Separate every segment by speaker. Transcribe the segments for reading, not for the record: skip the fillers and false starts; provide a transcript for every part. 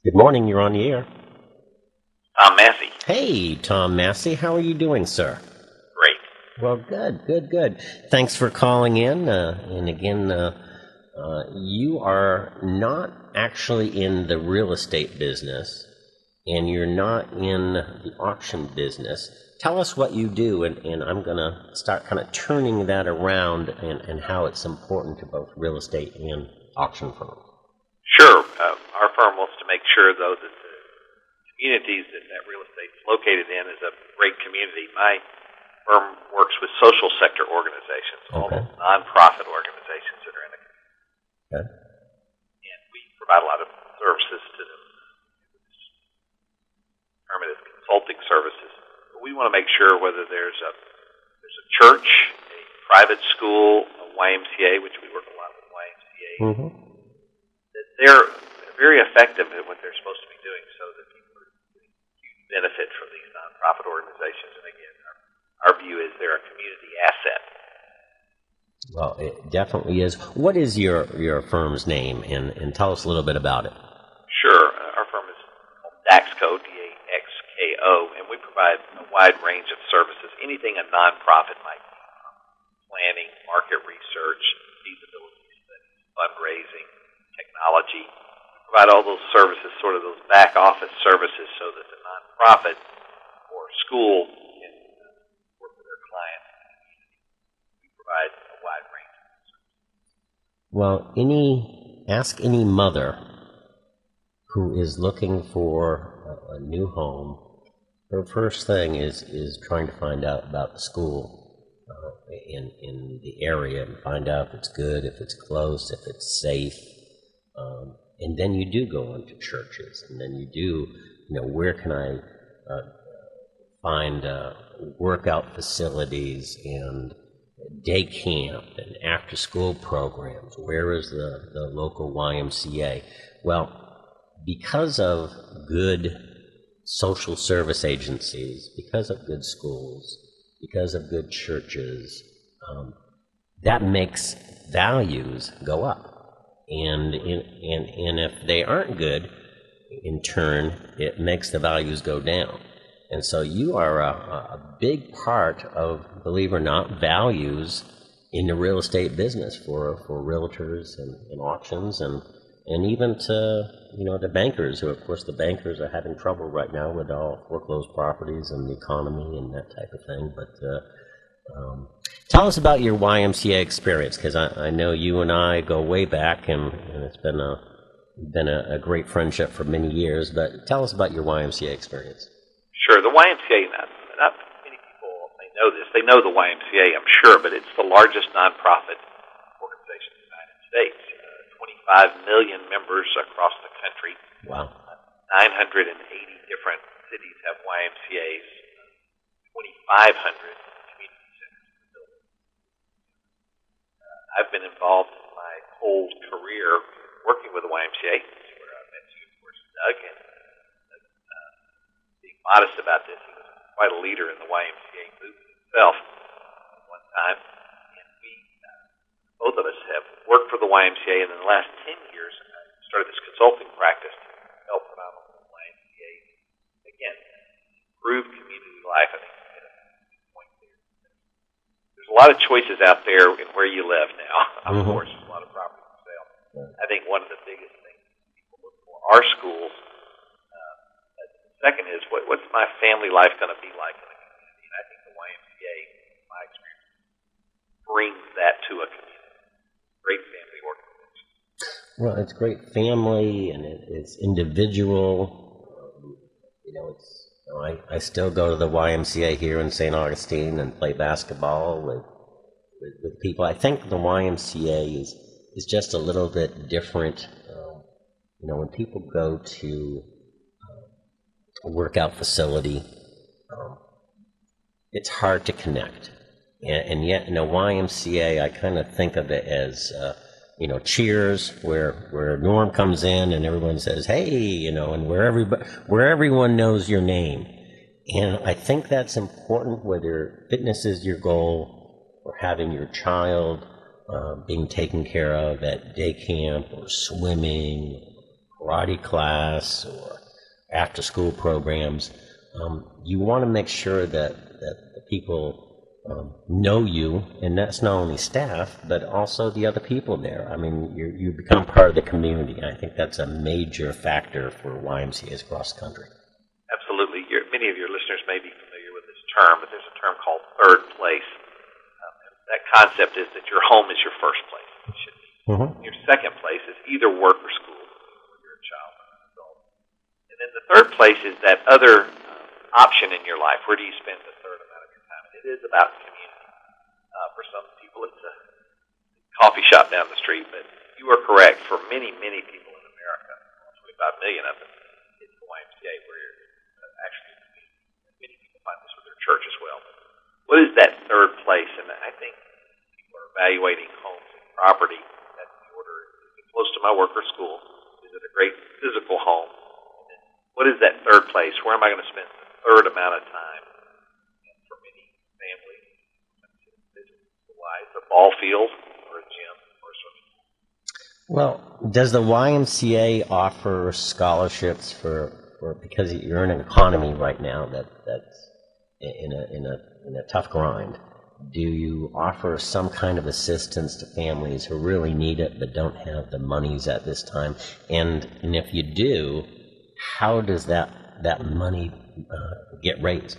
Speaker 1: Good morning, you're on the air.
Speaker 2: Massey.
Speaker 1: Hey, Tom Massey, how are you doing, sir?
Speaker 2: Great.
Speaker 1: Well, good. Thanks for calling in. And again, you are not actually in the real estate business, and you're not in the auction business. Tell us what you do, and I'm going to start kind of turning that around and how it's important to both real estate and auction firms.
Speaker 2: Sure. Our firm wants to make sure, though, that the communities that real estate is located in is a great community. My firm works with social sector organizations, all
Speaker 1: Okay.
Speaker 2: those nonprofit organizations that are in the community.
Speaker 1: Okay.
Speaker 2: And we provide a lot of services to them, affirmative consulting services. But we want to make sure whether there's a church, a private school, a YMCA, which we work a lot with YMCA, that they're very effective at what they're supposed to be doing, so that people are getting huge benefit from these nonprofit organizations. And again, our view is they're a community asset.
Speaker 1: Well, it definitely is. What is your firm's name, and tell us a little bit about it?
Speaker 2: Sure. Our firm is called DAXCO, DAXKO, and we provide a wide range of services, anything a nonprofit might need, from planning, market research, feasibility studies, fundraising, technology. We provide all those services, sort of those back office services, so that the nonprofit or school can work with their clients in the community. We provide a wide range of services.
Speaker 1: Well, ask any mother who is looking for a new home. Her first thing is trying to find out about the school in the area, and find out if it's good, if it's close, if it's safe. And then you do go into churches, and then you do, where can I find workout facilities and day camp and after-school programs? Where is the local YMCA? Well, because of good social service agencies, because of good schools, because of good churches, that makes values go up. And if they aren't good, in turn, it makes the values go down. And so you are a big part of, believe it or not, values in the real estate business for realtors and auctions, and even to the bankers, who, of course, the bankers are having trouble right now with all foreclosed properties and the economy and that type of thing. But tell us about your YMCA experience, because I know you and I go way back, and it's been a great friendship for many years. But tell us about your YMCA experience.
Speaker 2: Sure. The YMCA, not many people may know this. They know the YMCA, I'm sure, but it's the largest nonprofit organization in the United States. 25 million members across the country.
Speaker 1: Wow.
Speaker 2: 980 different cities have YMCAs. 2,500 community centers. I've been involved in my whole career working with the YMCA. That's where I met you, of course, Doug. And being modest about this, he was quite a leader in the YMCA movement itself at one time. And we, both of us, have worked for the YMCA, and in the last 10 years, I started this consulting practice to help phenomenal YMCAs, again, improve community life. I think you hit a good point there. There's a lot of choices out there in where you live now. Of course, there's a lot of property for sale. I think one of the biggest things people look for are schools. The second is, what's my family life going to be like in the community? And I think the YMCA, in my experience, brings that to a community. Great family organization.
Speaker 1: Well, it's great family, and it's individual. I still go to the YMCA here in St. Augustine and play basketball with people. I think the YMCA is just a little bit different. When people go to a workout facility, it's hard to connect. And yet, in a YMCA, I kind of think of it as, cheers, where Norm comes in and everyone says, hey, and where everyone knows your name. And I think that's important, whether fitness is your goal, or having your child being taken care of at day camp, or swimming, or karate class or after-school programs, you want to make sure that the people know you, and that's not only staff, but also the other people there. I mean, you become part of the community. I think that's a major factor for YMCA's across the country.
Speaker 2: Absolutely. Many of your listeners may be familiar with this term, but there's a term called third place. That concept is that your home is your first place. It should be. Mm-hmm. Your second place is either work or school, whether you're a child or an adult. And then the third place is that other option in your life. Where do you spend the third amount of your time? And it is about community. For some people, it's a coffee shop down the street, but you are correct. For many, many people in America, 25 million of them, it's the YMCA where you're actually in the community. Many people find this with their church as well. What is that third place? And I think people are evaluating homes and property. That's the order. Is it close to my work or school? Is it a great physical home? And then what is that third place? Where am I going to spend the third amount of time? And for many families, it's a ball field or a gym or a swimming pool.
Speaker 1: Well, does the YMCA offer scholarships for because you're in an economy right now that's in a tough grind? Do you offer some kind of assistance to families who really need it but don't have the monies at this time? And if you do, how does that money get raised?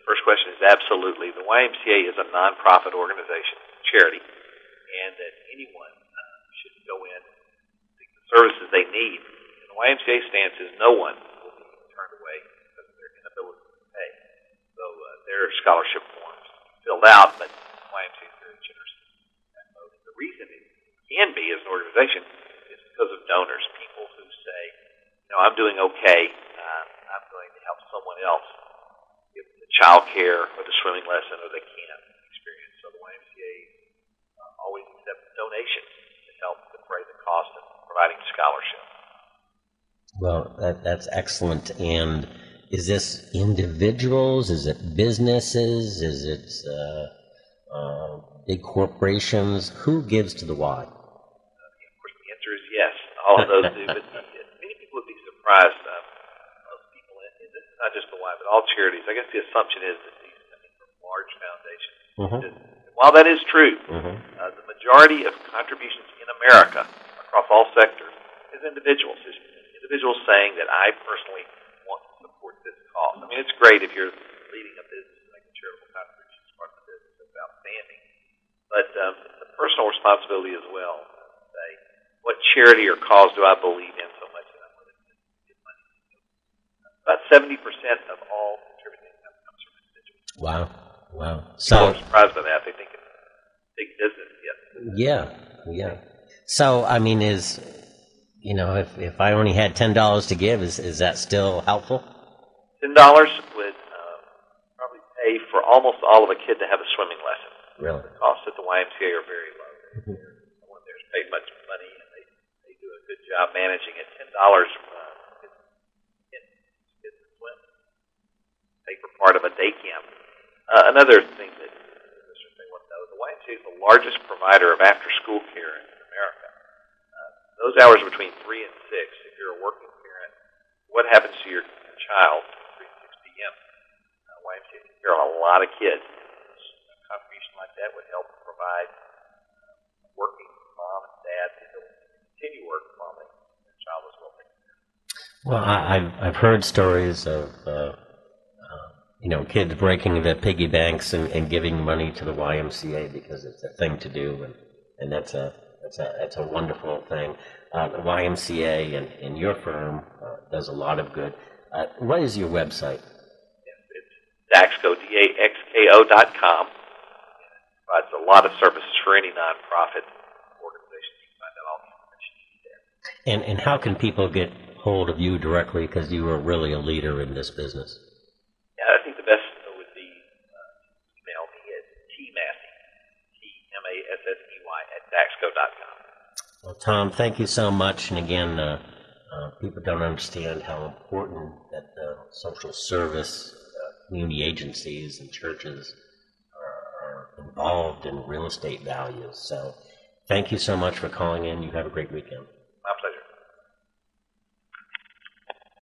Speaker 2: First question is absolutely. The YMCA is a nonprofit organization, charity, and that anyone should go in and seek the services they need. And the YMCA stance is no one will be turned away because of their inability to pay. So their scholarship forms filled out, but the YMCA is very generous. The reason it can be as an organization is because of donors, people who say, I'm doing okay, I'm going to help someone else give the child care or the swimming lesson, or they can't experience. So the YMCA always accepts donations to help defray the cost of providing scholarship.
Speaker 1: Well, that's excellent. And is this individuals? Is it businesses? Is it big corporations? Who gives to the Y?
Speaker 2: Of course, the answer is yes. All of those do. But many people would be surprised. Not just the Y, but all charities. I guess the assumption is that these come from large foundations. Mm-hmm. While that is true, the majority of contributions in America across all sectors is individuals. It's individuals saying that I personally want to support this cause. I mean, it's great if you're leading a business and making charitable contributions as part of the business. It's outstanding. But it's a personal responsibility as well to say, what charity or cause do I believe in so much that I'm willing to give money to? About 70% of all contributing income comes from individuals.
Speaker 1: Wow.
Speaker 2: People are surprised by that. They think it's big business.
Speaker 1: Yeah. So, I mean, if I only had $10 to give, is that still helpful?
Speaker 2: $10 would probably pay for almost all of a kid to have a swimming lesson.
Speaker 1: Really?
Speaker 2: The costs at the YMCA are very low. No one there's paid much money, and they do a good job managing it. $10 for part of a day camp. Another thing that listeners may want to know, the YMCA is the largest provider of after-school care in America. Those hours between 3 and 6, if you're a working parent, what happens to your child at 3 and 6 p.m.? YMCA takes care of a lot of kids. A contribution like that would help provide working mom and dad the ability to continue working while their child is well taken care of.
Speaker 1: Well, I've heard stories of kids breaking the piggy banks and giving money to the YMCA because it's a thing to do, and that's a wonderful thing. The YMCA and your firm does a lot of good. What is your website?
Speaker 2: Yes, it's Daxco, DAXKO.com. It provides a lot of services for any nonprofit organization. You can find out all the information you need there.
Speaker 1: And how can people get hold of you directly, because you are really a leader in this business?
Speaker 2: Yeah, I think the best would be email me at tmassey, TMASSEY @daxco.com.
Speaker 1: Well, Tom, thank you so much. And again, people don't understand how important that social service community agencies and churches are involved in real estate values. So thank you so much for calling in. You have a great weekend.